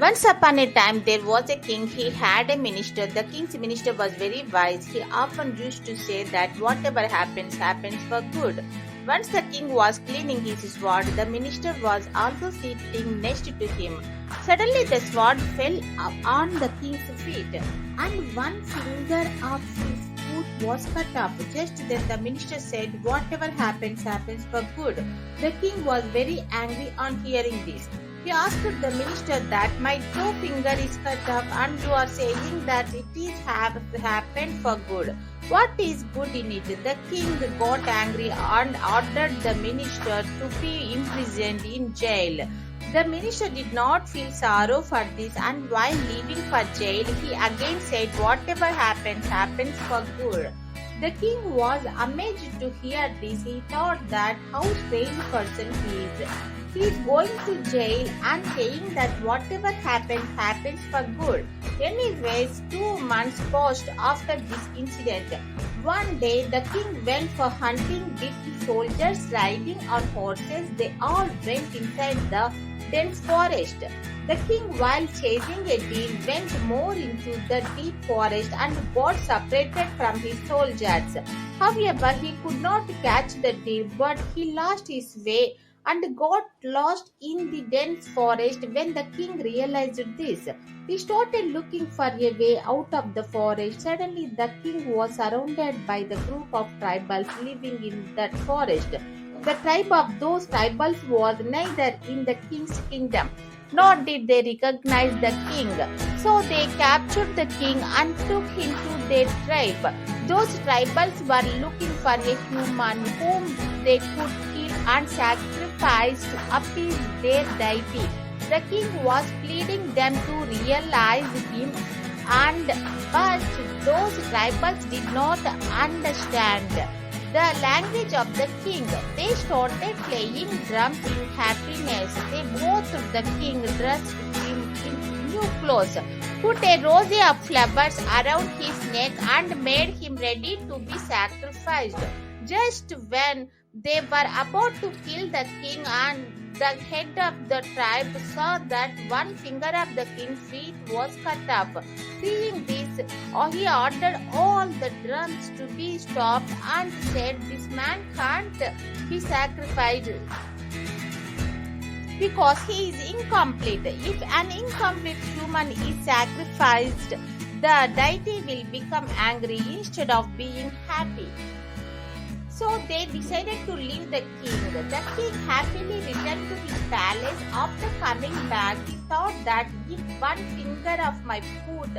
Once upon a time, there was a king. He had a minister. The king's minister was very wise. He often used to say that whatever happens, happens for good. Once the king was cleaning his sword, the minister was also sitting next to him. Suddenly, the sword fell on the king's feet, and one finger of his foot was cut off. Just then, the minister said, "Whatever happens, happens for good." The king was very angry on hearing this. He asked the minister that my toe finger is cut off and you are saying that it is happened for good. What is good in it? The king got angry and ordered the minister to be imprisoned in jail. The minister did not feel sorrow for this, and while leaving for jail, he again said, "Whatever happens, happens for good." The king was amazed to hear this. He thought that how strange person he is. He is going to jail and saying that whatever happens, happens for good. Anyways, 2 months passed after this incident. One day, the king went for hunting with soldiers riding on horses. They all went inside the dense forest. The king, while chasing a deer, went more into the deep forest and got separated from his soldiers. However, he could not catch the deer, but he lost his way and got lost in the dense forest. When the king realized this, he started looking for a way out of the forest. Suddenly, the king was surrounded by the group of tribals living in that forest. The tribe of those tribals was neither in the king's kingdom, nor did they recognize the king. So they captured the king and took him to their tribe. Those tribals were looking for a human whom they could kill and sacrifice to appease their deity. The king was pleading them to realize him, but those tribals did not understand the language of the king. They started playing drums in happiness. They both the king dressed him in new clothes, put a rosy of flowers around his neck, and made him ready to be sacrificed. Just when they were about to kill the king, and the head of the tribe saw that one finger of the king's feet was cut off. Seeing this, he ordered all the drums to be stopped and said, "This man can't be sacrificed because he is incomplete. If an incomplete human is sacrificed, the deity will become angry instead of being happy." So they decided to leave the king. The king happily returned to his palace. After coming back, he thought that if one finger of my foot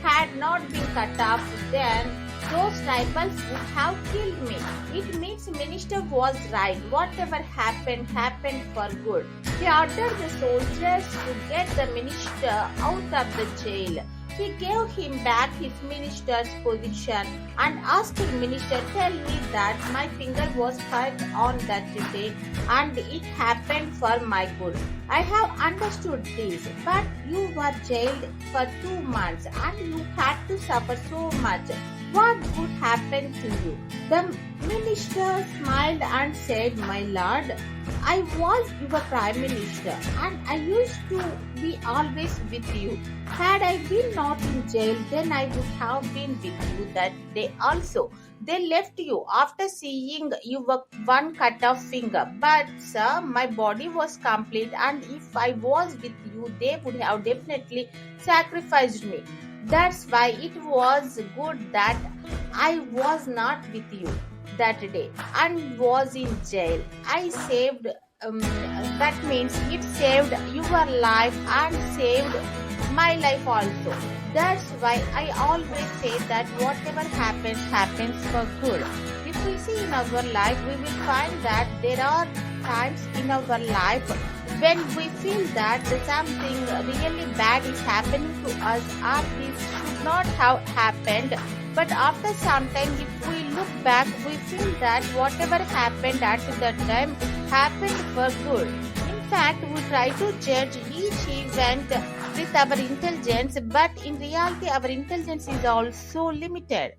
had not been cut off, then those tribals would have killed me. It means minister was right. Whatever happened, happened for good. He ordered the soldiers to get the minister out of the jail. He gave him back his minister's position and asked the minister, "Tell me that my finger was cut on that day and it happened for my good. I have understood this, but you were jailed for 2 months and you had to suffer so much. What good happened to you?" The minister smiled and said, "My lord, I was your prime minister and I used to be always with you. Had I been not in jail, then I would have been with you that day also. They left you after seeing your one cut off finger. But sir, my body was complete, and if I was with you, they would have definitely sacrificed me. That's why it was good that I was not with you that day and was in jail. I saved that means it saved your life and saved my life also. That's why I always say that whatever happens, happens for good." If we see in our life, we will find that there are times in our life when we feel that something really bad is happening to us, or this should not have happened. But after some time, if we look back, we feel that whatever happened at that time happened for good. In fact, we try to judge each event with our intelligence, but in reality, our intelligence is also limited.